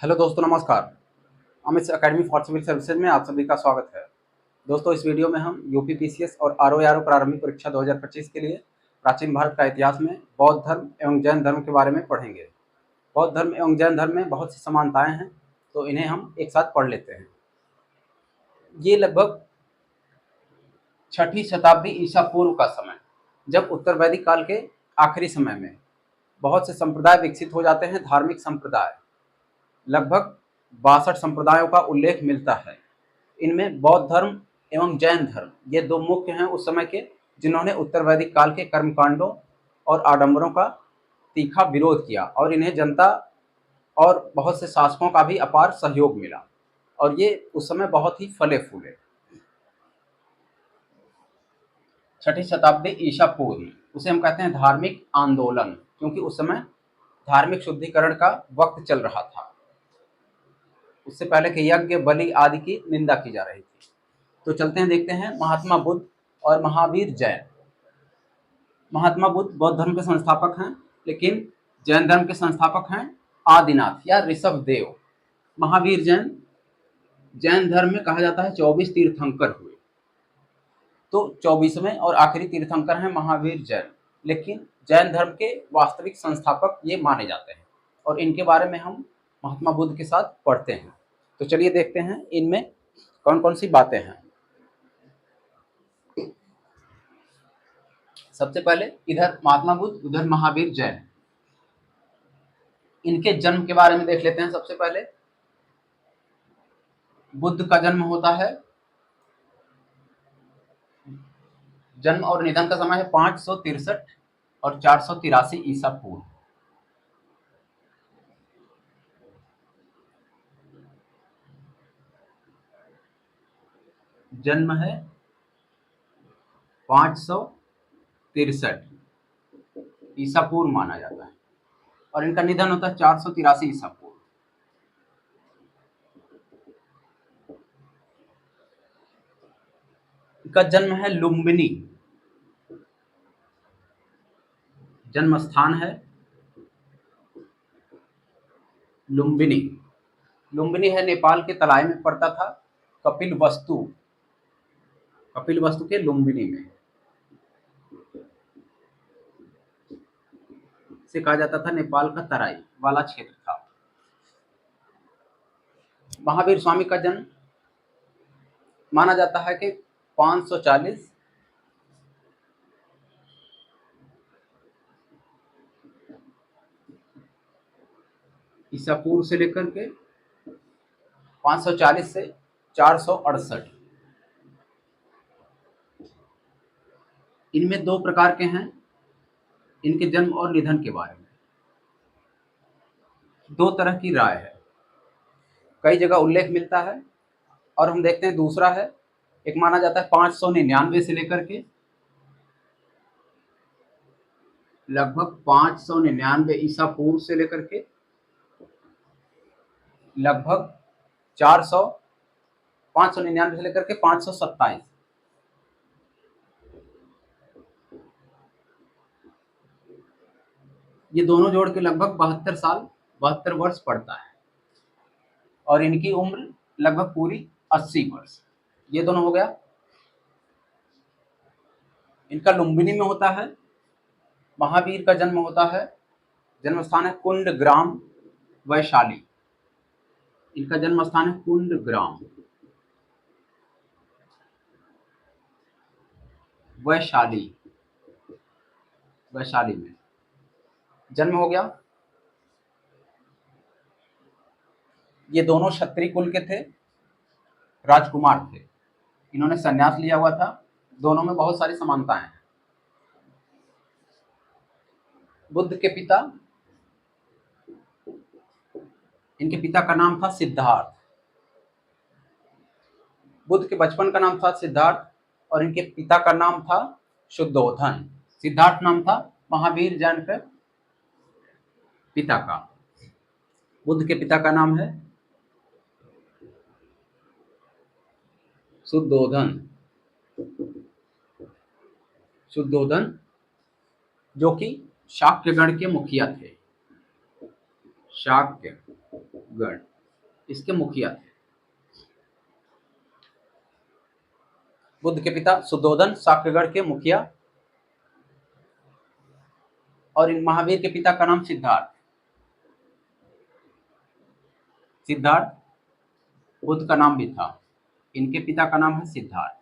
Hello दोस्तों, नमस्कार। Amit academy for civil services में आप सभी का स्वागत है। दोस्तों, इस वीडियो में हम यूपी पीसीएस और आरओ प्रारंभिक परीक्षा 2025 के लिए प्राचीन भारत का इतिहास में बौद्ध धर्म एवं जैन धर्म के बारे में पढ़ेंगे। बौद्ध धर्म एवं जैन धर्म में बहुत सी समानताएं हैं, तो इन्हें हम एक साथ पढ़ लेते हैं। ये लगभग 6ठी शताब्दी ईसा पूर्व का समय, जब उत्तर वैदिक काल के आखिरी समय में बहुत से संप्रदाय विकसित हो जाते हैं। धार्मिक संप्रदाय लगभग 62 संप्रदायों का उल्लेख मिलता है। इनमें बौद्ध धर्म एवं जैन धर्म ये दो मुख्य हैं उस समय के, जिन्होंने उत्तर वैदिक काल के कर्मकांडों और आडंबरों का तीखा विरोध किया और इन्हें जनता और बहुत से शासकों का भी अपार सहयोग मिला और ये उस समय बहुत ही फले फूले। 6ठी शताब्दी ईसा पूर्व उसे हम कहते हैं धार्मिक आंदोलन, क्योंकि उस समय धार्मिक शुद्धिकरण का वक्त चल रहा था। उससे पहले के यज्ञ बलि आदि की निंदा की जा रही थी। तो चलते हैं, देखते हैं महात्मा बुद्ध और महावीर जैन। महात्मा बुद्ध बौद्ध धर्म के संस्थापक हैं, लेकिन जैन धर्म के संस्थापक हैं आदिनाथ या ऋषभ देव। महावीर जैन जैन धर्म में कहा जाता है 24 तीर्थंकर हुए, तो 24वें और आखिरी तीर्थंकर हैं महावीर जैन। लेकिन जैन धर्म के वास्तविक संस्थापक ये माने जाते हैं और इनके बारे में हम महात्मा बुद्ध के साथ पढ़ते हैं। तो चलिए देखते हैं इनमें कौन कौन सी बातें हैं। सबसे पहले इधर महात्मा बुद्ध, उधर महावीर जैन। इनके जन्म के बारे में देख लेते हैं। सबसे पहले बुद्ध का जन्म होता है, जन्म और निधन का समय है 563 और 483 ईसा पूर्व। जन्म है 563 ईसा पूर्व माना जाता है और इनका निधन होता है 483 ईसा पूर्व। इनका जन्म है लुम्बिनी, जन्म स्थान है लुम्बिनी। लुम्बिनी है नेपाल के तराई में पड़ता था, कपिलवस्तु के लुम्बिनी में से कहा जाता था नेपाल का तराई वाला क्षेत्र था। महावीर स्वामी का जन्म माना जाता है कि 540 ईसा पूर्व से लेकर के 540 से 468। इनमें दो प्रकार के हैं इनके जन्म और निधन के बारे में। दो तरह की राय है, कई जगह उल्लेख मिलता है और हम देखते हैं दूसरा है। एक माना जाता है 599 से लेकर के लगभग 599 ईसा पूर्व से लेकर के लगभग 400 599 से लेकर के 527। ये दोनों जोड़ के लगभग 72 वर्ष पड़ता है और इनकी उम्र लगभग पूरी 80 वर्ष। ये दोनों हो गया। इनका लुम्बिनी में होता है। महावीर का जन्म होता है, जन्म स्थान है कुंड ग्राम वैशाली। इनका जन्म स्थान है कुंड ग्राम वैशाली में जन्म हो गया। ये दोनों क्षत्रिय कुल के थे, राजकुमार थे। इन्होंने संन्यास लिया हुआ था। दोनों में बहुत सारी समानताएं हैं। बुद्ध के पिता, इनके पिता का नाम था सिद्धार्थ। बुद्ध के बचपन का नाम था सिद्धार्थ और इनके पिता का नाम था शुद्धोधन। सिद्धार्थ नाम था महावीर जैन के पिता का। बुद्ध के पिता का नाम है शुद्धोधन, जो कि शाक्य गण के मुखिया थे। शाक्य गण इसके मुखिया थे। बुद्ध के पिता सुद्धोधन शाक्यगढ़ के मुखिया, और इन महावीर के पिता का नाम सिद्धार्थ। सिद्धार्थ बुद्ध का नाम भी था। इनके पिता का नाम है सिद्धार्थ।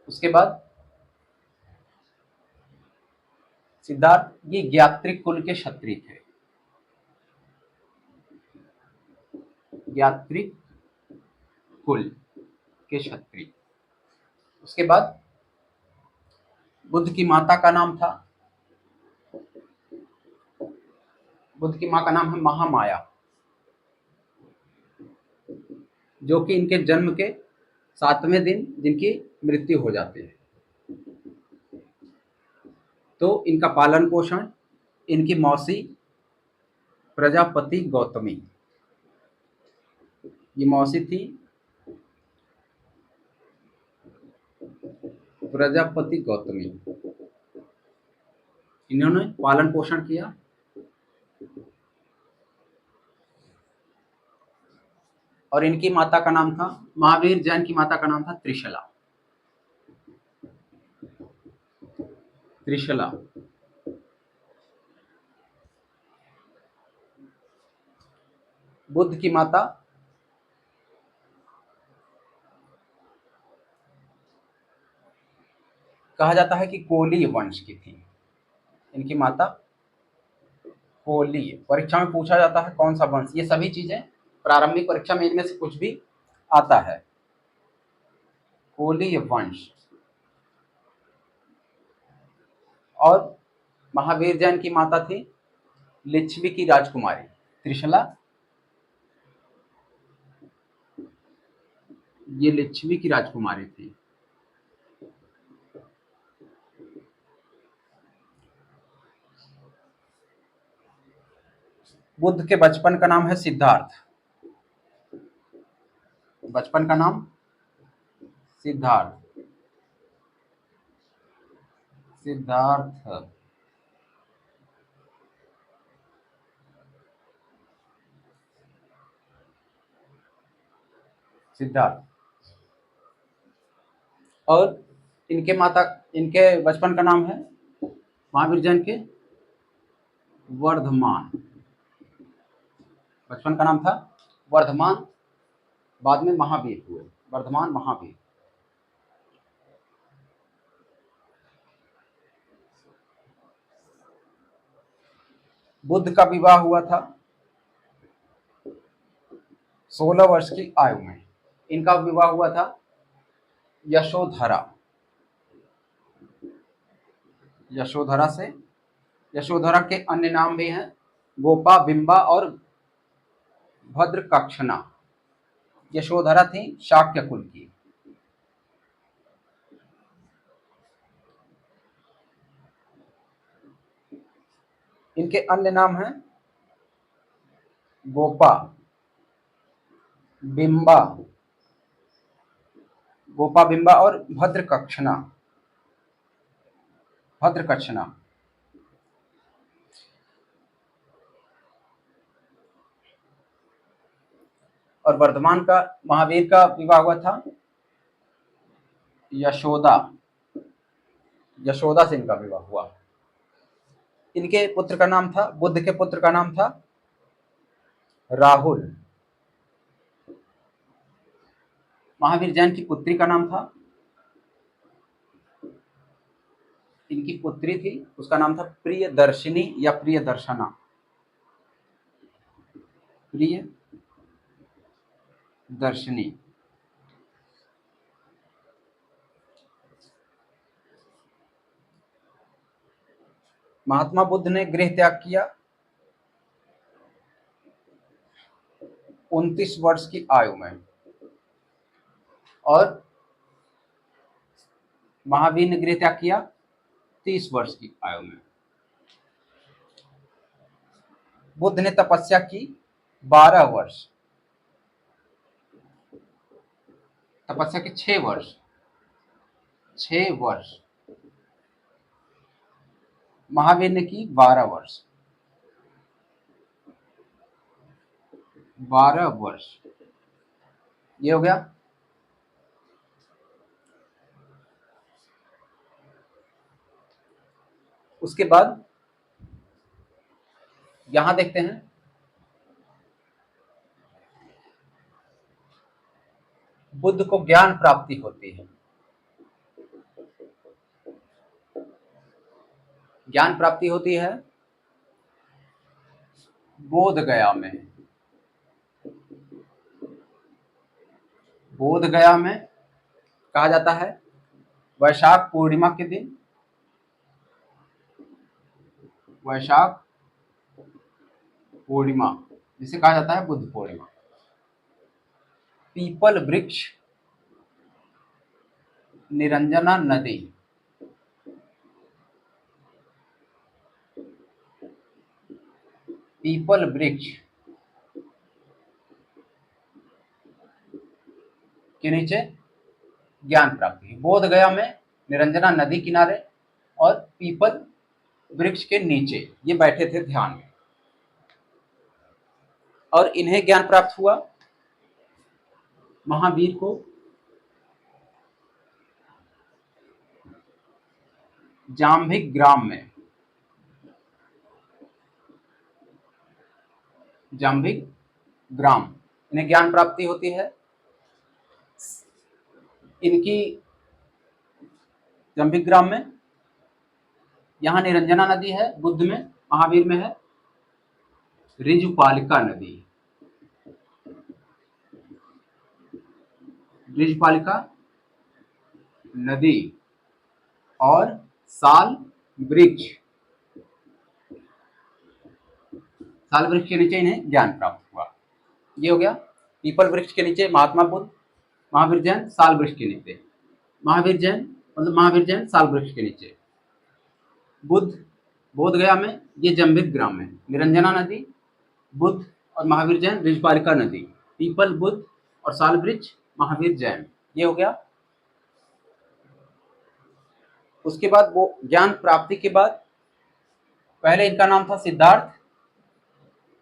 उसके बाद सिद्धार्थ ये ज्ञात्रिक कुल के क्षत्रिय थे। ज्ञात्रिक कुल के क्षत्रिय। उसके बाद बुद्ध की माता का नाम था, बुद्ध की मां का नाम है महामाया, जो कि इनके जन्म के 7वें दिन जिनकी मृत्यु हो जाती है। तो इनका पालन पोषण इनकी मौसी प्रजापति गौतमी, ये मौसी थी प्रजापति गौतमी, इन्होंने पालन पोषण किया। और इनकी माता का नाम था, महावीर जैन की माता का नाम था त्रिशला। त्रिशला। बुद्ध की माता कहा जाता है कि कोली वंश की थी। इनकी माता कोली। परीक्षा में पूछा जाता है कौन सा वंश, ये सभी चीजें प्रारंभिक परीक्षा में इनमें से कुछ भी आता है। कोली वंश। और महावीर जैन की माता थी लिच्छवी की राजकुमारी त्रिशला। ये लिच्छवी की राजकुमारी थी। बुद्ध के बचपन का नाम है सिद्धार्थ। बचपन का नाम सिद्धार्थ। सिद्धार्थ। सिद्धार्थ। और इनके बचपन का नाम है महावीर जैन के वर्धमान। बचपन का नाम था वर्धमान, बाद में महावीर हुए, वर्धमान महावीर। बुद्ध का विवाह हुआ था 16 वर्ष की आयु में। इनका विवाह हुआ था यशोधरा। यशोधरा से। यशोधरा के अन्य नाम भी हैं गोपा, बिंबा और भद्रकक्षणा। यशोधरा थी शाक्य कुल की। इनके अन्य नाम हैं गोपा, बिंबा, गोपा बिंबा और भद्रकक्षणा। भद्रकक्षणा। और वर्धमान का, महावीर का विवाह हुआ था यशोदा। यशोदा से इनका विवाह हुआ। इनके पुत्र का नाम था, बुद्ध के पुत्र का नाम था राहुल। महावीर जैन की पुत्री का नाम था, इनकी पुत्री थी, उसका नाम था प्रियदर्शिनी या प्रियदर्शना। प्रियदर्शिनी। महात्मा बुद्ध ने गृह त्याग किया 29 वर्ष की आयु में, और महावीर ने गृह त्याग किया 30 वर्ष की आयु में। बुद्ध ने तपस्या की 12 वर्ष, तपस्या के 6 वर्ष। 6 वर्ष। महावीर ने की 12 वर्ष। 12 वर्ष, ये हो गया। उसके बाद यहां देखते हैं बुद्ध को ज्ञान प्राप्ति होती है। ज्ञान प्राप्ति होती है बोध गया में। बोध गया में कहा जाता है वैशाख पूर्णिमा के दिन, वैशाख पूर्णिमा जिसे कहा जाता है बुद्ध पूर्णिमा। पीपल वृक्ष, निरंजना नदी, पीपल वृक्ष के नीचे ज्ञान प्राप्ति। बोध गया में निरंजना नदी किनारे और पीपल वृक्ष के नीचे ये बैठे थे ध्यान में, और इन्हें ज्ञान प्राप्त हुआ। महावीर को जाम्भिक ग्राम में, जाम्भिक ग्राम, इन्हें ज्ञान प्राप्ति होती है। इनकी जाम्भिक ग्राम में, यहाँ निरंजना नदी है बुद्ध में, महावीर में है ऋजुपालिका नदी। ऋजुपालिका नदी और साल वृक्ष, साल वृक्ष के नीचे इन्हें ज्ञान प्राप्त हुआ। ये हो गया। पीपल वृक्ष के नीचे महात्मा बुद्ध, महावीर जैन साल वृक्ष के नीचे, महावीर जैन मतलब महावीर जैन साल वृक्ष के नीचे। बुद्ध बोध गया में, ये जम्भिक ग्राम में, निरंजना नदी बुद्ध और महावीर जैन ऋजुपालिका नदी, पीपल बुद्ध और साल वृक्ष महावीर जैन, ये हो गया। उसके बाद वो ज्ञान प्राप्ति के बाद, पहले इनका नाम था सिद्धार्थ,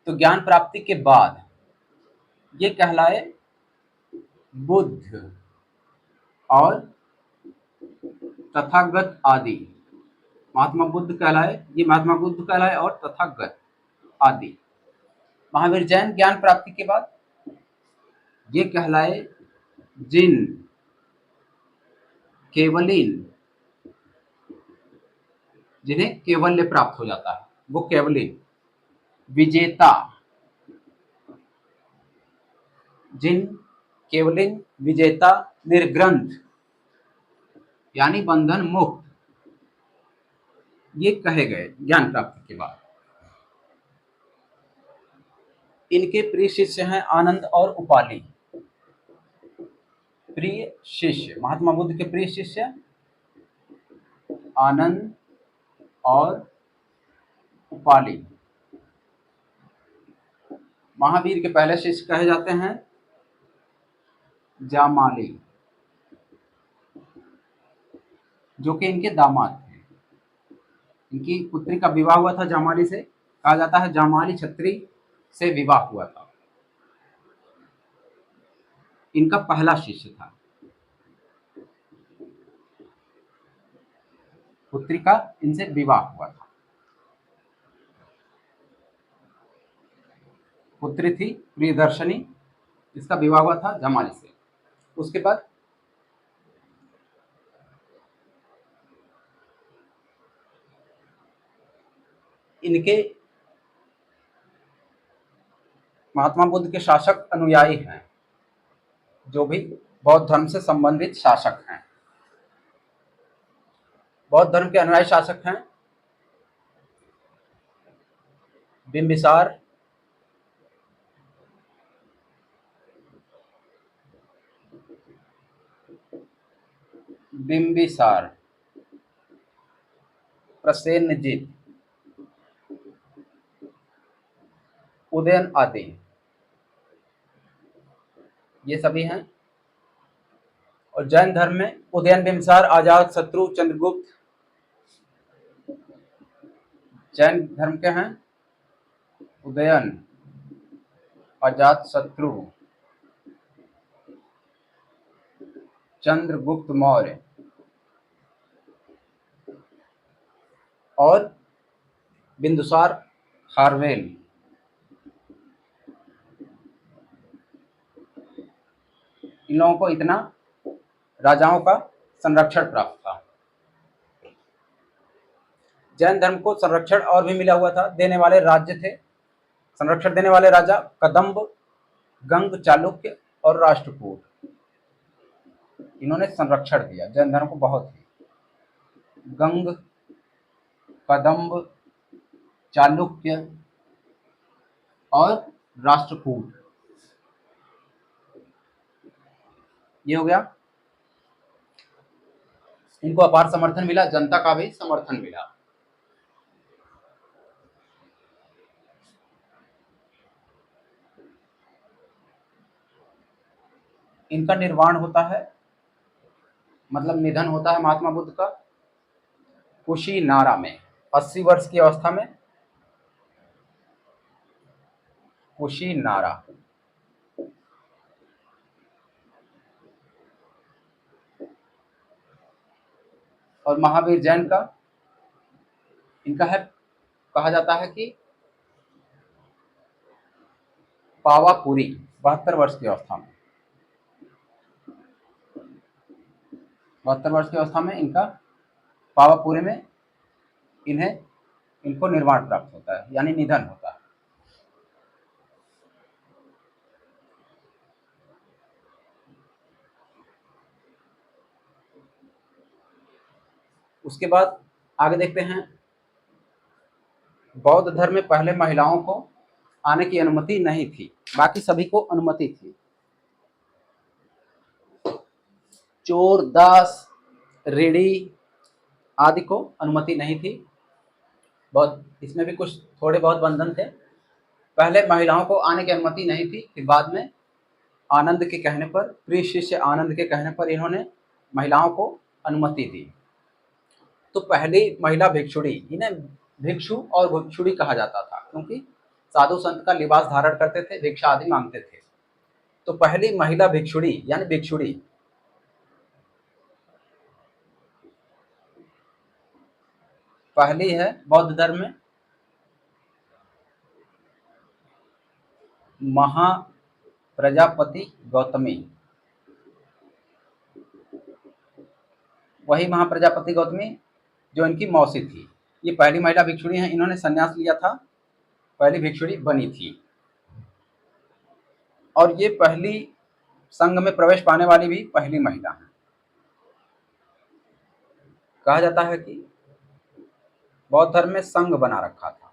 तो ज्ञान प्राप्ति के बाद ये कहलाए बुद्ध और तथागत आदि। महात्मा बुद्ध कहलाए, ये महात्मा बुद्ध कहलाए और तथागत आदि। महावीर जैन ज्ञान प्राप्ति के बाद ये कहलाए जिन, केवलीन, जिन्हें केवल्य प्राप्त हो जाता है वो केवलीन। विजेता, जिन केवलीन विजेता, निर्ग्रंथ यानी बंधन मुक्त, ये कहे गए ज्ञान प्राप्ति के बाद। इनके प्रिय शिष्य हैं आनंद और उपाली। प्रिय शिष्य, महात्मा बुद्ध के प्रिय शिष्य आनंद और उपाली। महावीर के पहले शिष्य कहे जाते हैं जामाली, जो कि इनके दामाद थे। इनकी पुत्री का विवाह हुआ था जामाली से, कहा जाता है जामाली छत्री से विवाह हुआ था। इनका पहला शिष्य था। पुत्री का इनसे विवाह हुआ था। पुत्री थी प्रियदर्शनी, इसका विवाह हुआ था जमाली से। उसके बाद इनके महात्मा बुद्ध के शासक अनुयायी हैं, जो भी बौद्ध धर्म से संबंधित शासक हैं। बौद्ध धर्म के अनुयायी शासक हैं बिंबिसार, बिंबिसार, प्रसेनजीत, उदयन आदि, ये सभी हैं। और जैन धर्म में उदयन, बिंबिसार, आजाद शत्रु, चंद्रगुप्त जैन धर्म के हैं। उदयन, अजातशत्रु, चंद्रगुप्त मौर्य और बिंदुसार खारवेल, इन लोगों को इतना राजाओं का संरक्षण प्राप्त था। जैन धर्म को संरक्षण और भी मिला हुआ था। देने वाले राज्य थे, संरक्षण देने वाले राजा कदम्ब, गंग, चालुक्य और राष्ट्रकूट, इन्होंने संरक्षण दिया जैन धर्म को बहुत ही। गंग, कदम्ब, चालुक्य और राष्ट्रकूट, ये हो गया। इनको अपार समर्थन मिला, जनता का भी समर्थन मिला। इनका निर्वाण होता है, मतलब निधन होता है महात्मा बुद्ध का कुशीनारा में 80 वर्ष की अवस्था में। कुशीनारा, और महावीर जैन का इनका है, कहा जाता है कि पावापुरी 72 वर्ष की अवस्था में। 72 वर्ष की अवस्था में इनका पावापुरी में इनको निर्वाण प्राप्त होता है, यानी निधन होता है। उसके बाद आगे देखते हैं। बौद्ध धर्म में पहले महिलाओं को आने की अनुमति नहीं थी, बाकी सभी को अनुमति थी। चोर, दास, रेडी आदि को अनुमति नहीं थी। बहुत, इसमें भी कुछ थोड़े बहुत बंधन थे। पहले महिलाओं को आने की अनुमति नहीं थी, फिर बाद में आनंद के कहने पर, प्रिय शिष्य आनंद के कहने पर इन्होंने महिलाओं को अनुमति दी। तो पहली महिला भिक्षुणी, इन्हें भिक्षु और भिक्षुणी कहा जाता था, क्योंकि साधु संत का लिबास धारण करते थे, भिक्षा आदि मांगते थे। तो पहली महिला भिक्षुणी यानी भिक्षुणी पहली है बौद्ध धर्म में महाप्रजापति गौतमी। वही महाप्रजापति गौतमी जो इनकी मौसी थी। ये पहली महिला भिक्षुणी है, इन्होंने संन्यास लिया था, पहली भिक्षुणी बनी थी। और ये पहली संघ में प्रवेश पाने वाली भी पहली महिला है। कहा जाता है कि बौद्ध धर्म में संघ बना रखा था।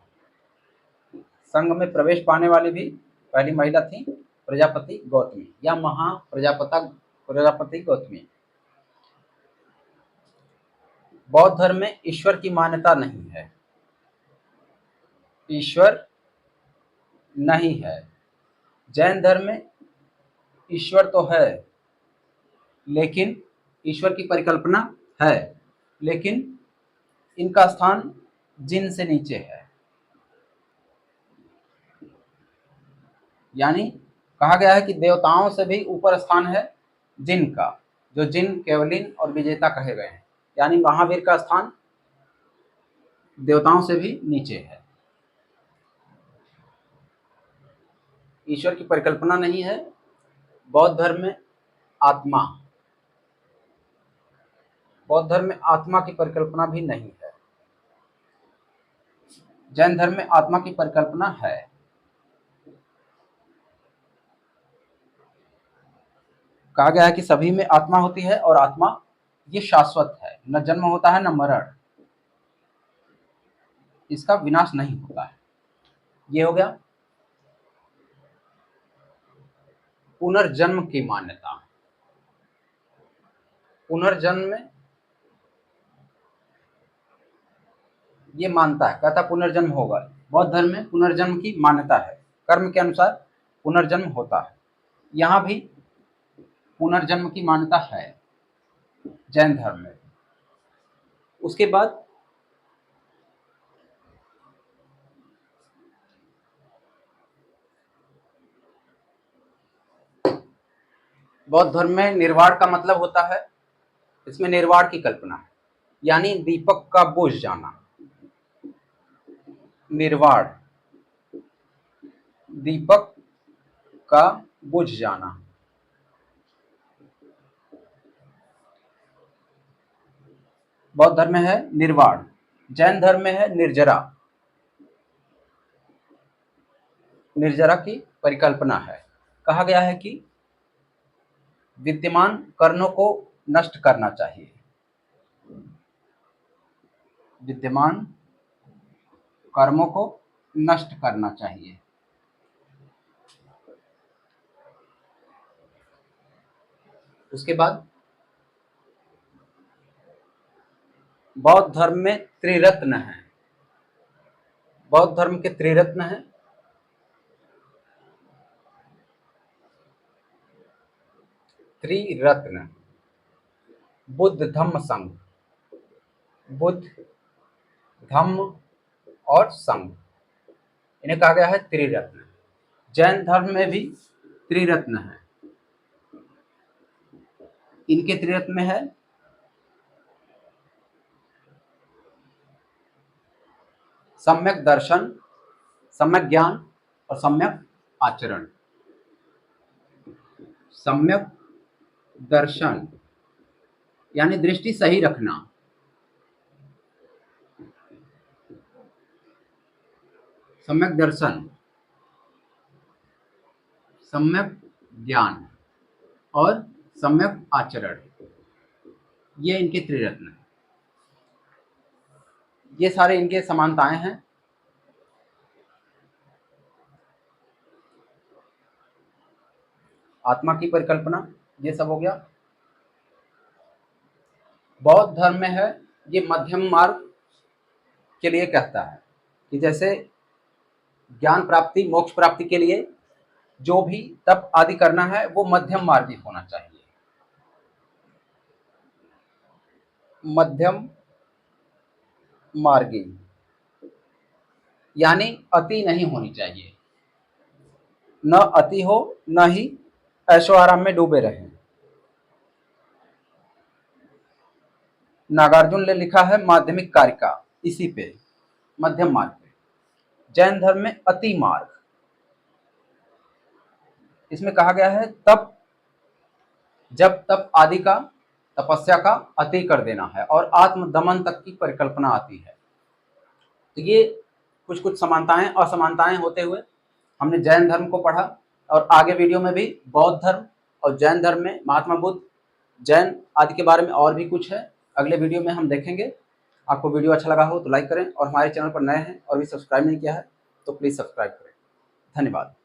संघ में प्रवेश पाने वाली भी पहली महिला थी प्रजापति गौतमी या प्रजापति गौतमी। बौद्ध धर्म में ईश्वर की मान्यता नहीं है, ईश्वर नहीं है। जैन धर्म में ईश्वर तो है, लेकिन ईश्वर की परिकल्पना है, लेकिन इनका स्थान जिन से नीचे है। यानी कहा गया है कि देवताओं से भी ऊपर स्थान है जिन का, जो जिन, केवलिन और विजेता कहे गए हैं। यानी महावीर का स्थान देवताओं से भी नीचे है। ईश्वर की परिकल्पना नहीं है। बौद्ध धर्म में आत्मा, बौद्ध धर्म में आत्मा की परिकल्पना भी नहीं है। जैन धर्म में आत्मा की परिकल्पना है। कहा गया है कि सभी में आत्मा होती है और आत्मा ये शाश्वत है, न जन्म होता है न मरण, इसका विनाश नहीं होता है। ये हो गया पुनर्जन्म की मान्यता। पुनर्जन्म में ये मानता है, कहता पुनर्जन्म होगा। बौद्ध धर्म में पुनर्जन्म की मान्यता है, कर्म के अनुसार पुनर्जन्म होता है। यहाँ भी पुनर्जन्म की मान्यता है जैन धर्म में। उसके बाद बौद्ध धर्म में निर्वाण का मतलब होता है, इसमें निर्वाण की कल्पना है, यानी दीपक का बुझ जाना। निर्वाण, दीपक का बुझ जाना। बौद्ध धर्म में है निर्वाण, जैन धर्म में है निर्जरा। निर्जरा की परिकल्पना है। कहा गया है कि विद्यमान कर्णों को नष्ट करना चाहिए। विद्यमान कर्मों को नष्ट करना चाहिए। उसके बाद बौद्ध धर्म में त्रिरत्न है। बौद्ध धर्म के त्रिरत्न हैं। त्रिरत्न, बुद्ध धम्म संघ। बुद्ध, धम्म और संघ, इन्हें कहा गया है त्रिरत्न। जैन धर्म में भी त्रिरत्न है। इनके त्रिरत्न में है सम्यक दर्शन, सम्यक ज्ञान और सम्यक आचरण। सम्यक दर्शन यानी दृष्टि सही रखना। सम्यक दर्शन, सम्यक ज्ञान और सम्यक आचरण, ये इनके त्रिरत्न हैं। ये सारे इनके समानताएं हैं। आत्मा की परिकल्पना, ये सब हो गया। बौद्ध धर्म में है, ये मध्यम मार्ग के लिए कहता है कि जैसे ज्ञान प्राप्ति, मोक्ष प्राप्ति के लिए जो भी तप आदि करना है वो मध्यम मार्गी होना चाहिए। मध्यम मार्गी यानी अति नहीं होनी चाहिए। न अति हो, न ही ऐशो आराम में डूबे रहे। नागार्जुन ने लिखा है माध्यमिक कारिका इसी पे, मध्यम मार्ग पे। जैन धर्म में अति मार्ग, इसमें कहा गया है तप, जब तप आदि का, तपस्या का अति कर देना है और आत्म दमन तक की परिकल्पना आती है। तो ये कुछ कुछ समानताएं असमानताएं होते हुए हमने जैन धर्म को पढ़ा, और आगे वीडियो में भी बौद्ध धर्म और जैन धर्म में महात्मा बुद्ध, जैन आदि के बारे में और भी कुछ है, अगले वीडियो में हम देखेंगे। आपको वीडियो अच्छा लगा हो तो लाइक करें, और हमारे चैनल पर नए हैं और भी सब्सक्राइब नहीं किया है तो प्लीज़ सब्सक्राइब करें। धन्यवाद।